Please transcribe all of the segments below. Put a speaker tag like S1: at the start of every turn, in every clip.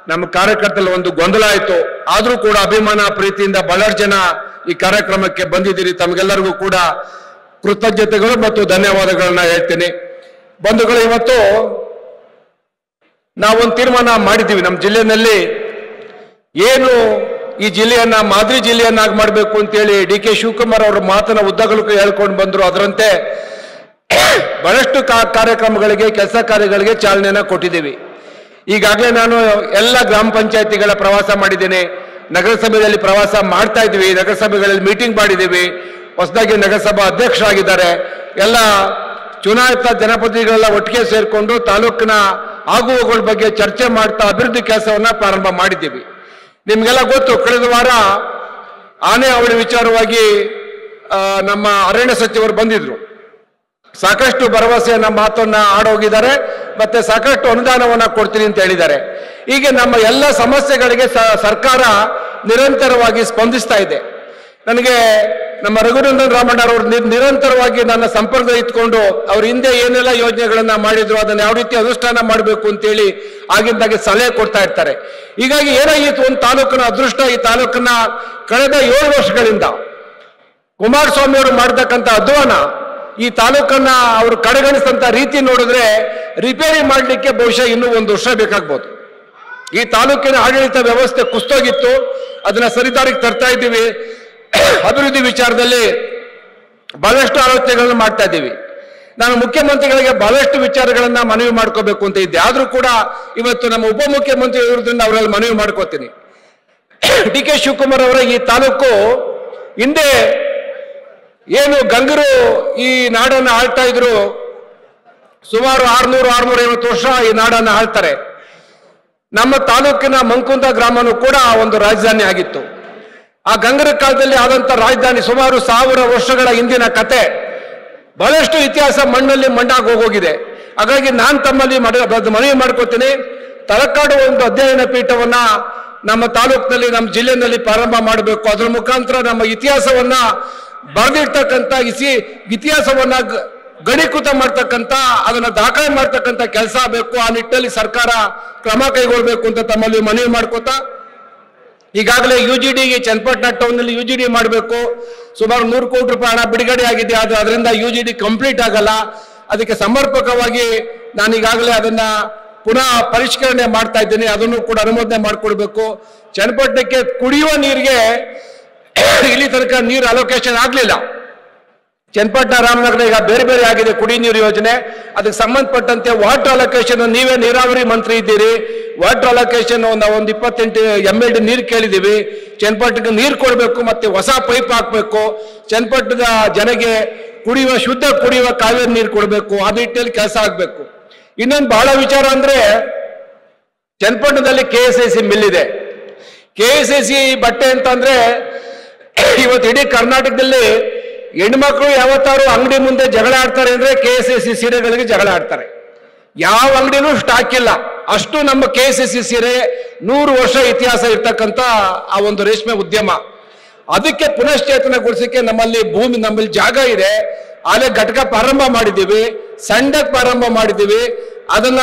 S1: ನಮ್ಮ ಕಾರ್ಯಕರ್ತರಲ್ಲಿ ಒಂದು ಗೊಂದಲ ಆಯಿತು. ಆದರೂ ಕೂಡ ಅಭಿಮಾನ ಪ್ರೀತಿಯಿಂದ ಬಹಳಷ್ಟು ಜನ ಈ ಕಾರ್ಯಕ್ರಮಕ್ಕೆ ಬಂದಿದ್ದೀರಿ. ತಮಗೆಲ್ಲರಿಗೂ ಕೂಡ ಕೃತಜ್ಞತೆಗಳು ಮತ್ತು ಧನ್ಯವಾದಗಳನ್ನ ಹೇಳ್ತೀನಿ. ಬಂಧುಗಳು, ಇವತ್ತು ನಾವೊಂದು ತೀರ್ಮಾನ ಮಾಡಿದ್ದೀವಿ. ನಮ್ಮ ಜಿಲ್ಲೆಯಲ್ಲಿ ಏನು ಈ ಜಿಲ್ಲೆಯನ್ನ ಮಾದರಿ ಜಿಲ್ಲೆಯನ್ನಾಗಿ ಮಾಡಬೇಕು ಅಂತೇಳಿ ಡಿ.ಕೆ. ಶಿವಕುಮಾರ್ ಅವರ ಮಾತನ್ನ ಉದ್ದಗಲಕ್ಕೂ ಹೇಳ್ಕೊಂಡು ಬಂದ್ರು. ಅದರಂತೆ ಬಹಳಷ್ಟು ಕಾರ್ಯಕ್ರಮಗಳಿಗೆ, ಕೆಲಸ ಕಾರ್ಯಗಳಿಗೆ ಚಾಲನೆಯನ್ನ ಕೊಟ್ಟಿದ್ದೀವಿ. ಈಗಾಗಲೇ ನಾನು ಎಲ್ಲ ಗ್ರಾಮ ಪಂಚಾಯತಿಗಳ ಪ್ರವಾಸ ಮಾಡಿದ್ದೇನೆ. ನಗರಸಭೆಯಲ್ಲಿ ಪ್ರವಾಸ ಮಾಡ್ತಾ ಇದ್ವಿ. ನಗರಸಭೆಗಳಲ್ಲಿ ಮೀಟಿಂಗ್ ಮಾಡಿದ್ದೀವಿ. ಹೊಸದಾಗಿ ನಗರಸಭಾ ಅಧ್ಯಕ್ಷರಾಗಿದ್ದಾರೆ. ಎಲ್ಲ ಚುನಾಯಿತ ಜನಪ್ರತಿನಿಧಿಗಳೆಲ್ಲ ಒಟ್ಟಿಗೆ ಸೇರಿಕೊಂಡು ತಾಲೂಕಿನ ಆಗುವಗಳ ಬಗ್ಗೆ ಚರ್ಚೆ ಮಾಡ್ತಾ ಅಭಿವೃದ್ಧಿ ಕೆಲಸವನ್ನ ಪ್ರಾರಂಭ ಮಾಡಿದ್ದೀವಿ. ನಿಮ್ಗೆಲ್ಲ ಗೊತ್ತು, ಕಳೆದ ವಾರ ಆನೆ ಅವಳಿ ವಿಚಾರವಾಗಿ ನಮ್ಮ ಅರಣ್ಯ ಸಚಿವರು ಬಂದಿದ್ರು. ಸಾಕಷ್ಟು ಭರವಸೆಯನ್ನ ಮಾತನ್ನ ಆಡೋಗಿದ್ದಾರೆ. ಮತ್ತೆ ಸಾಕಷ್ಟು ಅನುದಾನವನ್ನ ಕೊಡ್ತೀನಿ ಅಂತ ಹೇಳಿದ್ದಾರೆ. ಹೀಗೆ ನಮ್ಮ ಎಲ್ಲ ಸಮಸ್ಯೆಗಳಿಗೆ ಸರ್ಕಾರ ನಿರಂತರವಾಗಿ ಸ್ಪಂದಿಸ್ತಾ ಇದೆ. ನನಗೆ ನಮ್ಮ ರಘುನಂದನ್ ರಾಮಣ್ಣರವರು ನಿರಂತರವಾಗಿ ನನ್ನ ಸಂಪರ್ಕ ಇಟ್ಕೊಂಡು ಅವ್ರ ಹಿಂದೆ ಏನೆಲ್ಲ ಯೋಜನೆಗಳನ್ನ ಮಾಡಿದ್ರು ಅದನ್ನ ಯಾವ ರೀತಿ ಅನುಷ್ಠಾನ ಮಾಡಬೇಕು ಅಂತೇಳಿ ಆಗಿಂದಾಗೆ ಸಲಹೆ ಕೊಡ್ತಾ ಇರ್ತಾರೆ. ಹೀಗಾಗಿ ಏನಾಗಿತ್ತು, ಒಂದು ತಾಲೂಕಿನ ಅದೃಷ್ಟ, ಈ ತಾಲೂಕಿನ ಕಳೆದ 7 ವರ್ಷಗಳಿಂದ ಕುಮಾರಸ್ವಾಮಿ ಅವರು ಮಾಡತಕ್ಕಂಥ ಅಧ್ವಾನ ಈ ತಾಲೂಕನ್ನ ಅವರು ಕಡೆಗಣಿಸಿದಂತ ರೀತಿ ನೋಡಿದ್ರೆ ರಿಪೇರಿ ಮಾಡಲಿಕ್ಕೆ ಬಹುಶಃ ಇನ್ನೂ 1 ವರ್ಷ ಬೇಕಾಗ್ಬೋದು. ಈ ತಾಲೂಕಿನ ಆಡಳಿತ ವ್ಯವಸ್ಥೆ ಕುಸ್ತೋಗಿತ್ತು. ಅದನ್ನ ಸರಿದಾರಿಗೆ ತರ್ತಾ ಇದ್ದೀವಿ. ಅಭಿವೃದ್ಧಿ ವಿಚಾರದಲ್ಲಿ ಬಹಳಷ್ಟು ಆಲೋಚನೆಗಳನ್ನ ಮಾಡ್ತಾ ಇದ್ದೀವಿ. ನಾನು ಮುಖ್ಯಮಂತ್ರಿಗಳಿಗೆ ಬಹಳಷ್ಟು ವಿಚಾರಗಳನ್ನ ಮನವಿ ಮಾಡ್ಕೋಬೇಕು ಅಂತ ಇದ್ದೆ. ಆದ್ರೂ ಕೂಡ ಇವತ್ತು ನಮ್ಮ ಉಪಮುಖ್ಯಮಂತ್ರಿ ಇರೋದ್ರಿಂದ ಅವರಲ್ಲಿ ಮನವಿ ಮಾಡ್ಕೋತೀನಿ. ಡಿ.ಕೆ. ಶಿವಕುಮಾರ್ ಅವರ ಈ ತಾಲೂಕು ಹಿಂದೆ ಏನು ಗಂಗರು ಈ ನಾಡನ್ನು ಆಳ್ತಾ ಇದ್ರು, ಸುಮಾರು 600-650 ವರ್ಷ ಈ ನಾಡನ್ನು ಆಳ್ತಾರೆ. ನಮ್ಮ ತಾಲೂಕಿನ ಮಂಕುಂದ ಗ್ರಾಮನೂ ಕೂಡ ಒಂದು ರಾಜಧಾನಿ ಆಗಿತ್ತು. ಆ ಗಂಗರ ಕಾಲದಲ್ಲಿ ಆದಂತ ರಾಜಧಾನಿ ಸುಮಾರು 1000 ವರ್ಷಗಳ ಹಿಂದಿನ ಕತೆ. ಬಹಳಷ್ಟು ಇತಿಹಾಸ ಮಣ್ಣಲ್ಲಿ ಮಣ್ಣಾಗಿ ಹೋಗೋಗಿದೆ. ಹಾಗಾಗಿ ನಾನು ತಮ್ಮಲ್ಲಿ ಮನವಿ ಮಾಡ್ಕೋತೀನಿ, ತಲಕಾಡು ಒಂದು ಅಧ್ಯಯನ ಪೀಠವನ್ನ ನಮ್ಮ ತಾಲೂಕಿನಲ್ಲಿ, ನಮ್ಮ ಜಿಲ್ಲೆಯಲ್ಲಿ ಪ್ರಾರಂಭ ಮಾಡಬೇಕು. ಅದರ ಮುಖಾಂತರ ನಮ್ಮ ಇತಿಹಾಸವನ್ನ ಬರೆದಿರ್ತಕ್ಕಂಥ ಇತಿಹಾಸವನ್ನ ಗಣೀಕೃತ ಮಾಡ್ತಕ್ಕಂಥ, ಅದನ್ನ ದಾಖಲೆ ಮಾಡ್ತಕ್ಕಂಥ ಕೆಲಸ ಬೇಕು. ಆ ನಿಟ್ಟಿನಲ್ಲಿ ಸರ್ಕಾರ ಕ್ರಮ ಕೈಗೊಳ್ಳಬೇಕು ಅಂತ ತಮ್ಮಲ್ಲಿ ಮನವಿ ಮಾಡ್ಕೋತಾ, ಈಗಾಗಲೇ UGDಗೆ ಚನ್ನಪಟ್ಟಣ ಟೌನ್ ನಲ್ಲಿ UGD ಮಾಡಬೇಕು. ಸುಮಾರು 100 ಕೋಟಿ ರೂಪಾಯಿ ಹಣ ಬಿಡುಗಡೆ ಆಗಿದೆ. ಆದ್ರೆ ಅದರಿಂದ UGD ಕಂಪ್ಲೀಟ್ ಆಗಲ್ಲ. ಅದಕ್ಕೆ ಸಮರ್ಪಕವಾಗಿ ನಾನು ಈಗಾಗಲೇ ಅದನ್ನ ಪುನಃ ಪರಿಷ್ಕರಣೆ ಮಾಡ್ತಾ ಇದ್ದೀನಿ. ಅದನ್ನು ಕೂಡ ಅನುಮೋದನೆ ಮಾಡಿಕೊಡ್ಬೇಕು. ಚನ್ನಪಟ್ಟಣಕ್ಕೆ ಕುಡಿಯುವ ನೀರಿಗೆ ಇಲ್ಲಿ ತನಕ ನೀರು ಅಲೋಕೇಶನ್ ಆಗ್ಲಿಲ್ಲ. ಚನ್ನಪಟ್ಟಣ ರಾಮನಗರ ಈಗ ಬೇರೆ ಬೇರೆ ಆಗಿದೆ ಕುಡಿ ನೀರು ಯೋಜನೆ. ಅದಕ್ಕೆ ಸಂಬಂಧಪಟ್ಟಂತೆ ವಾಟರ್ ಅಲೋಕೇಶನ್, ನೀವೇ ನೀರಾವರಿ ಮಂತ್ರಿ ಇದ್ದೀರಿ, ವಾಟರ್ ಅಲೋಕೇಶನ್ ಒಂದು 28 MLD ನೀರು ಕೇಳಿದ್ದೀವಿ. ಚನ್ನಪಟ್ಟಣಕ್ಕೆ ನೀರು ಕೊಡಬೇಕು, ಮತ್ತೆ ಹೊಸ ಪೈಪ್ ಹಾಕಬೇಕು. ಚನ್ನಪಟ್ಟಣದ ಜನಗೆ ಶುದ್ಧ ಕುಡಿಯುವ ಕಾವೇರಿ ನೀರು ಕೊಡಬೇಕು. ಆ ನಿಟ್ಟಿನಲ್ಲಿ ಕೆಲಸ ಆಗಬೇಕು. ಇನ್ನೊಂದು ಬಹಳ ವಿಚಾರ ಅಂದ್ರೆ, ಚನ್ನಪಟ್ಟಣದಲ್ಲಿ KSIC ಮಿಲ್ ಇದೆ. KSIC ಬಟ್ಟೆ ಅಂತಂದ್ರೆ ಇವತ್ತು ಇಡೀ ಕರ್ನಾಟಕದಲ್ಲಿ ಹೆಣ್ಮಕ್ಳು ಯಾವತ್ತಾರು ಅಂಗಡಿ ಮುಂದೆ ಜಗಳ ಆಡ್ತಾರೆ ಅಂದ್ರೆ KSIC ಸೀರೆಗಳಿಗೆ ಜಗಳ ಆಡ್ತಾರೆ. ಯಾವ ಅಂಗಡಿನೂ ಸ್ಟಾಕ್ ಇಲ್ಲ. ಅಷ್ಟು ನಮ್ಮ KSIC ಸೀರೆ 100 ವರ್ಷ ಇತಿಹಾಸ ಇರ್ತಕ್ಕಂಥ ಆ ಒಂದು ರೇಷ್ಮೆ ಉದ್ಯಮ. ಅದಕ್ಕೆ ಪುನಶ್ಚೇತನಗೊಳಿಸಕ್ಕೆ ನಮ್ಮಲ್ಲಿ ಜಾಗ ಇದೆ. ಆಲೆ ಘಟಕ ಪ್ರಾರಂಭ ಮಾಡಿದ್ದೀವಿ, ಸಣ್ಣದಾಗಿ ಪ್ರಾರಂಭ ಮಾಡಿದ್ದೀವಿ. ಅದನ್ನ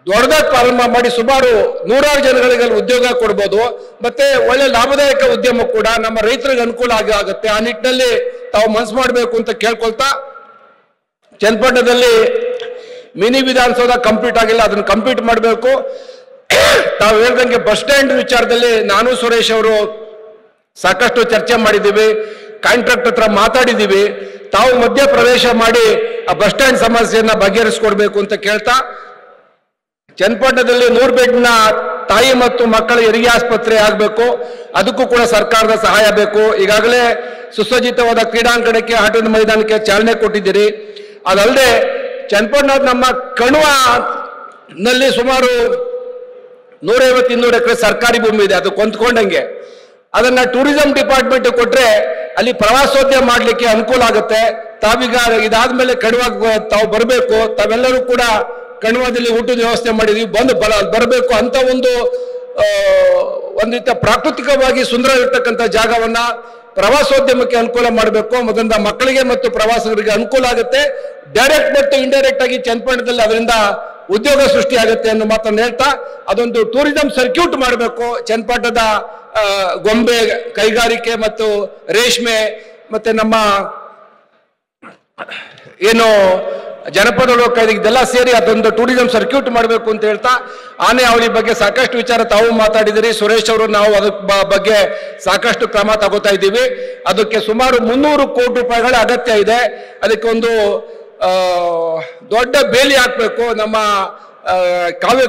S1: ದೊಡ್ಡದಾಗಿ ಪ್ರಾರಂಭ ಮಾಡಿ ಸುಮಾರು 100 ಜನಗಳಿಗೆ ಉದ್ಯೋಗ ಕೊಡ್ಬೋದು. ಮತ್ತೆ ಒಳ್ಳೆ ಲಾಭದಾಯಕ ಉದ್ಯಮ ಕೂಡ, ನಮ್ಮ ರೈತರಿಗೆ ಅನುಕೂಲ ಆಗುತ್ತೆ. ಆ ನಿಟ್ಟಿನಲ್ಲಿ ತಾವು ಮನಸ್ಸು ಮಾಡಬೇಕು ಅಂತ ಕೇಳ್ಕೊಳ್ತಾ, ಚನ್ನಪಟ್ಟಣದಲ್ಲಿ ಮಿನಿ ವಿಧಾನಸೌಧ ಕಂಪ್ಲೀಟ್ ಆಗಿಲ್ಲ, ಅದನ್ನು ಕಂಪ್ಲೀಟ್ ಮಾಡಬೇಕು. ತಾವು ಹೇಳ್ದಂಗೆ ಬಸ್ ಸ್ಟ್ಯಾಂಡ್ ವಿಚಾರದಲ್ಲಿ ನಾನು ಸುರೇಶ್ ಅವರು ಸಾಕಷ್ಟು ಚರ್ಚೆ ಮಾಡಿದ್ದೀವಿ. ಕಾಂಟ್ರಾಕ್ಟ್ ಹತ್ರ ಮಾತಾಡಿದ್ದೀವಿ. ತಾವು ಮಧ್ಯ ಪ್ರವೇಶ ಮಾಡಿ ಆ ಬಸ್ ಸ್ಟ್ಯಾಂಡ್ ಸಮಸ್ಯೆಯನ್ನ ಬಗೆಹರಿಸಿಕೊಡ್ಬೇಕು ಅಂತ ಕೇಳ್ತಾ, ಚನ್ನಪಟ್ಟಣದಲ್ಲಿ 100 ಬೆಡ್ನ ತಾಯಿ ಮತ್ತು ಮಕ್ಕಳ ಹೆರಿಗೆ ಆಸ್ಪತ್ರೆ ಆಗಬೇಕು. ಅದಕ್ಕೂ ಕೂಡ ಸರ್ಕಾರದ ಸಹಾಯ ಬೇಕು. ಈಗಾಗಲೇ ಸುಸಜ್ಜಿತವಾದ ಕ್ರೀಡಾಂಗಣಕ್ಕೆ, ಆಟದ ಮೈದಾನಕ್ಕೆ ಚಾಲನೆ ಕೊಟ್ಟಿದ್ದೀರಿ. ಅದಲ್ಲದೆ ಚನ್ನಪಟ್ಟಣ ನಮ್ಮ ಕಣ್ವನಲ್ಲಿ ಸುಮಾರು 150-200 ಎಕರೆ ಸರ್ಕಾರಿ ಭೂಮಿ ಇದೆ. ಅದು ಕೊಂದ್ಕೊಂಡಂಗೆ ಅದನ್ನ ಟೂರಿಸಂ ಡಿಪಾರ್ಟ್ಮೆಂಟ್ ಕೊಟ್ರೆ ಅಲ್ಲಿ ಪ್ರವಾಸೋದ್ಯಮ ಮಾಡ್ಲಿಕ್ಕೆ ಅನುಕೂಲ ಆಗುತ್ತೆ. ತಾವೀಗ ಇದಾದ್ಮೇಲೆ ಕಣ್ವಾಗ ತಾವು ಬರಬೇಕು. ತಾವೆಲ್ಲರೂ ಕೂಡ ಕಣ್ವಾದಲ್ಲಿ ಊಟದ ವ್ಯವಸ್ಥೆ ಮಾಡಿದ್ವಿ, ಬರಬೇಕು ಅಂತ ಒಂದು ರೀತಿಯ ಪ್ರಾಕೃತಿಕವಾಗಿ ಸುಂದರ ಇರ್ತಕ್ಕಂಥ ಜಾಗವನ್ನ ಪ್ರವಾಸೋದ್ಯಮಕ್ಕೆ ಅನುಕೂಲ ಮಾಡಬೇಕು. ಮೊದಲಿಂದ ಮಕ್ಕಳಿಗೆ ಮತ್ತು ಪ್ರವಾಸಿಗರಿಗೆ ಅನುಕೂಲ ಆಗುತ್ತೆ. ಡೈರೆಕ್ಟ್ ಮತ್ತು ಇಂಡೈರೆಕ್ಟ್ ಆಗಿ ಚನ್ನಪಟ್ಟಣದಲ್ಲಿ ಅದರಿಂದ ಉದ್ಯೋಗ ಸೃಷ್ಟಿಯಾಗುತ್ತೆ ಅನ್ನೋ ಮಾತನ್ನು ಹೇಳ್ತಾ ಅದೊಂದು ಟೂರಿಸಂ ಸರ್ಕ್ಯೂಟ್ ಮಾಡಬೇಕು. ಚನ್ನಪಟ್ಟಣದ ಗೊಂಬೆ ಕೈಗಾರಿಕೆ ಮತ್ತು ರೇಷ್ಮೆ ಮತ್ತೆ ನಮ್ಮ ಏನು ಜನಪದ ಲೋಕ ಇದೆಲ್ಲ ಸೇರಿ ಅದೊಂದು ಟೂರಿಸಂ ಸರ್ಕ್ಯೂಟ್ ಮಾಡಬೇಕು ಅಂತ ಹೇಳ್ತಾ ಆನೆ ಅವಳಿ ಬಗ್ಗೆ ಸಾಕಷ್ಟು ವಿಚಾರ ತಾವು ಮಾತಾಡಿದಿರಿ. ಸುರೇಶ್ ಅವರು ನಾವು ಅದಕ್ಕೆ ಬಗ್ಗೆ ಸಾಕಷ್ಟು ಕ್ರಮ ತಗೋತಾ ಇದ್ದೀವಿ. ಅದಕ್ಕೆ ಸುಮಾರು 300 ಕೋಟಿ ರೂಪಾಯಿಗಳ ಅಗತ್ಯ ಇದೆ. ಅದಕ್ಕೆ ಒಂದು ದೊಡ್ಡ ಬೇಲಿ ಹಾಕಬೇಕು. ನಮ್ಮ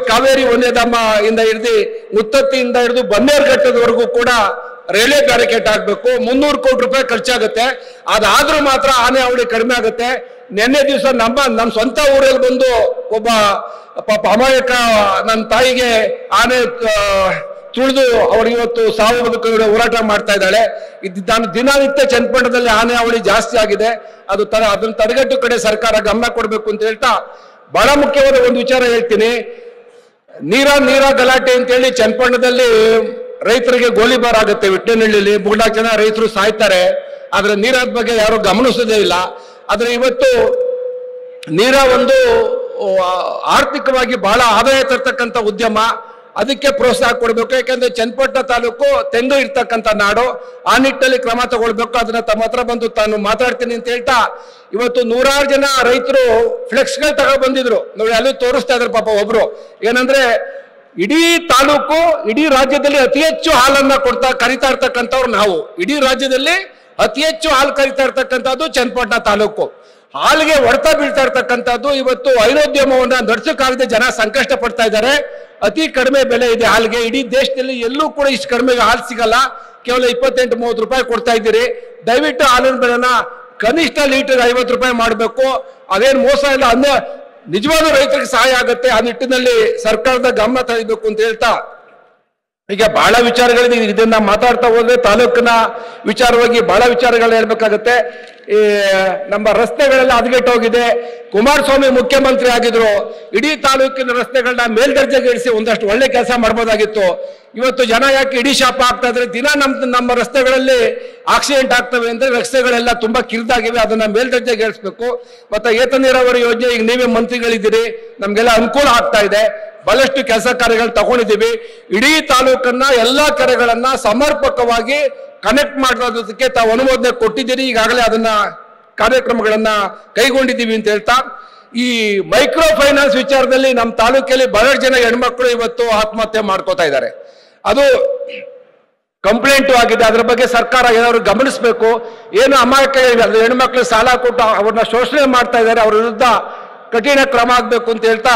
S1: ಕಾವೇರಿ ವನ್ಯಧಾಮ ಇಂದ ಹಿಡಿದು ಮುತ್ತತ್ತಿಯಿಂದ ಹಿಡಿದು ಬನ್ನೇರುಘಟ್ಟದವರೆಗೂ ಕೂಡ ರೈಲ್ವೆ ಬ್ಯಾರಿಕೇಡ್ ಹಾಕಬೇಕು. 300 ಕೋಟಿ ರೂಪಾಯಿ ಖರ್ಚಾಗುತ್ತೆ. ಅದಾದ್ರೂ ಮಾತ್ರ ಆನೆ ಅವಳಿ ಕಡಿಮೆ ಆಗುತ್ತೆ. ನಿನ್ನೆ ದಿವಸ ನಮ್ಮ ಸ್ವಂತ ಊರಲ್ಲಿ ಬಂದು ಒಬ್ಬ ಪಾಪ ಅಮಾಯಕ ನನ್ನ ತಾಯಿಗೆ ಆನೆ ತುಳಿದು ಅವಳಿಗೆ ಇವತ್ತು ಸಾವು ಬದುಕು ಹೋರಾಟ ಮಾಡ್ತಾ ಇದ್ದಾಳೆ. ನಾನು ದಿನನಿತ್ಯ ಚನ್ನಪಟ್ಟಣದಲ್ಲಿ ಆನೆ ಅವಳಿ ಜಾಸ್ತಿ ಆಗಿದೆ. ಅದನ್ನ ತಡೆಗಟ್ಟು ಕಡೆ ಸರ್ಕಾರ ಗಮನ ಕೊಡಬೇಕು ಅಂತ ಹೇಳ್ತಾ ಬಹಳ ಮುಖ್ಯವಾದ ಒಂದು ವಿಚಾರ ಹೇಳ್ತೀನಿ. ನೀರ ಗಲಾಟೆ ಅಂತೇಳಿ ಚನ್ನಪಟ್ಟಣದಲ್ಲಿ ರೈತರಿಗೆ ಗೋಲಿಬಾರ್ ಆಗುತ್ತೆ. ವಿಟ್ನಹಳ್ಳಿಯಲ್ಲಿ 3-4 ಜನ ರೈತರು ಸಾಯ್ತಾರೆ. ಆದ್ರೆ ನೀರಾದ ಬಗ್ಗೆ ಯಾರು ಗಮನಿಸೋದೇ ಇಲ್ಲ. ಆದ್ರೆ ಇವತ್ತು ನೀರ ಒಂದು ಆರ್ಥಿಕವಾಗಿ ಬಹಳ ಆದಾಯ ತರ್ತಕ್ಕಂಥ ಉದ್ಯಮ. ಅದಕ್ಕೆ ಪ್ರೋತ್ಸಾಹ ಕೊಡಬೇಕು. ಯಾಕಂದ್ರೆ ಚನ್ನಪಟ್ಟಣ ತಾಲೂಕು ತೆಂಗು ಇರ್ತಕ್ಕಂಥ ನಾಡು. ಆ ನಿಟ್ಟಿನಲ್ಲಿ ಕ್ರಮ ತಗೊಳ್ಬೇಕು. ಅದನ್ನ ತಮ್ಮ ಹತ್ರ ಬಂದು ತಾನು ಮಾತಾಡ್ತೀನಿ ಅಂತ ಹೇಳ್ತಾ ಇವತ್ತು 100 ಜನ ರೈತರು ಫ್ಲೆಕ್ಸ್ಗಳು ತಗೊಂಡು ಬಂದಿದ್ರು ನೋಡಿ. ಅಲ್ಲಿ ತೋರಿಸ್ತಾ ಇದ್ರು ಪಾಪ ಒಬ್ರು ಏನಂದ್ರೆ ಇಡೀ ತಾಲೂಕು ಇಡೀ ರಾಜ್ಯದಲ್ಲಿ ಅತಿ ಹೆಚ್ಚು ಹಾಲನ್ನ ಕರಿತಾ ಇರ್ತಕ್ಕಂಥವ್ರು ನಾವು. ಇಡೀ ರಾಜ್ಯದಲ್ಲಿ ಅತಿ ಹೆಚ್ಚು ಹಾಲು ಕರಿತಾ ಇರ್ತಕ್ಕಂಥದ್ದು ಚನ್ನಪಟ್ಟಣ ತಾಲೂಕು. ಹಾಲಿಗೆ ಹೊಡೆತ ಬೀಳ್ತಾ ಇರ್ತಕ್ಕಂಥದ್ದು. ಇವತ್ತು ಹೈನೋದ್ಯಮವನ್ನ ನಡೆಸೋಕ್ಕಾಗದೆ ಜನ ಸಂಕಷ್ಟ ಪಡ್ತಾ ಇದ್ದಾರೆ. ಅತಿ ಕಡಿಮೆ ಬೆಲೆ ಇದೆ ಹಾಲಿಗೆ. ಇಡೀ ದೇಶದಲ್ಲಿ ಎಲ್ಲೂ ಕೂಡ ಇಷ್ಟು ಕಡಿಮೆ ಹಾಲು ಸಿಗಲ್ಲ. ಕೇವಲ 28-30 ರೂಪಾಯಿ ಕೊಡ್ತಾ ಇದ್ದೀರಿ. ದಯವಿಟ್ಟು ಹಾಲಿನ ಬೆಲೆನ ಕನಿಷ್ಠ ಲೀಟರ್ 50 ರೂಪಾಯಿ ಮಾಡಬೇಕು. ಅದೇನು ಮೋಸ ಇಲ್ಲ. ನಿಜವಾದ ರೈತರಿಗೆ ಸಹಾಯ ಆಗುತ್ತೆ. ಆ ನಿಟ್ಟಿನಲ್ಲಿ ಸರ್ಕಾರದ ಗಮನ ತರಬೇಕು ಅಂತ ಹೇಳ್ತಾ ಈಗ ಬಹಳ ವಿಚಾರಗಳಿದೆ. ಇದನ್ನ ಮಾತಾಡ್ತಾ ಹೋದ್ರೆ ತಾಲೂಕಿನ ವಿಚಾರವಾಗಿ ಬಹಳ ವಿಚಾರಗಳನ್ನ ಹೇಳ್ಬೇಕಾಗತ್ತೆ. ನಮ್ಮ ರಸ್ತೆಗಳೆಲ್ಲ ಹದಗೆಟ್ಟು ಹೋಗಿದೆ. ಕುಮಾರಸ್ವಾಮಿ ಮುಖ್ಯಮಂತ್ರಿ ಆಗಿದ್ರು. ಇಡೀ ತಾಲೂಕಿನ ರಸ್ತೆಗಳನ್ನ ಮೇಲ್ದರ್ಜೆಗೆ ಇಳಿಸಿ ಒಂದಷ್ಟು ಒಳ್ಳೆ ಕೆಲಸ ಮಾಡ್ಬೋದಾಗಿತ್ತು. ಇವತ್ತು ಜನ ಯಾಕೆ ಇಡೀ ಶಾಪ ಆಗ್ತಾ ಇದ್ರೆ ದಿನ ನಮ್ಮ ರಸ್ತೆಗಳಲ್ಲಿ ಆಕ್ಸಿಡೆಂಟ್ ಆಗ್ತವೆ ಅಂದ್ರೆ ರಸ್ತೆಗಳೆಲ್ಲ ತುಂಬಾ ಕಿರಿದಾಗಿವೆ. ಅದನ್ನ ಮೇಲ್ದರ್ಜೆಗೆ ಇಳಿಸ್ಬೇಕು. ಮತ್ತೆ ಏತ ನೀರಾವರಿ ಯೋಜನೆ ಈಗ ನೀವೇ ಮಂತ್ರಿಗಳಿದ್ದೀರಿ, ನಮ್ಗೆಲ್ಲ ಅನುಕೂಲ ಆಗ್ತಾ ಇದೆ. ಬಹಳಷ್ಟು ಕೆಲಸ ಕಾರ್ಯಗಳು ತಗೊಂಡಿದ್ದೀವಿ. ಇಡೀ ತಾಲೂಕನ್ನ ಎಲ್ಲಾ ಕೆರೆಗಳನ್ನ ಸಮರ್ಪಕವಾಗಿ ಕನೆಕ್ಟ್ ಮಾಡೋದಕ್ಕೆ ತಾವು ಅನುಮೋದನೆ ಕೊಟ್ಟಿದ್ದೀರಿ. ಈಗಾಗಲೇ ಅದನ್ನ ಕಾರ್ಯಕ್ರಮಗಳನ್ನ ಕೈಗೊಂಡಿದ್ದೀವಿ ಅಂತ ಹೇಳ್ತಾ ಈ ಮೈಕ್ರೋ ಫೈನಾನ್ಸ್ ವಿಚಾರದಲ್ಲಿ ನಮ್ಮ ತಾಲೂಕಲ್ಲಿ ಬಹಳಷ್ಟು ಜನ ಹೆಣ್ಮಕ್ಳು ಇವತ್ತು ಆತ್ಮಹತ್ಯೆ ಮಾಡ್ಕೋತಾ ಇದ್ದಾರೆ. ಅದು ಕಂಪ್ಲೇಂಟು ಆಗಿದೆ. ಅದ್ರ ಬಗ್ಗೆ ಸರ್ಕಾರ ಏನಾದ್ರು ಗಮನಿಸಬೇಕು. ಏನು ಅಮಾಯಕ ಹೆಣ್ಮಕ್ಳು ಸಾಲ ಕೊಟ್ಟು ಅವ್ರನ್ನ ಶೋಷಣೆ ಮಾಡ್ತಾ ಇದ್ದಾರೆ. ಅವ್ರ ವಿರುದ್ಧ ಕಠಿಣ ಕ್ರಮ ಆಗ್ಬೇಕು ಅಂತ ಹೇಳ್ತಾ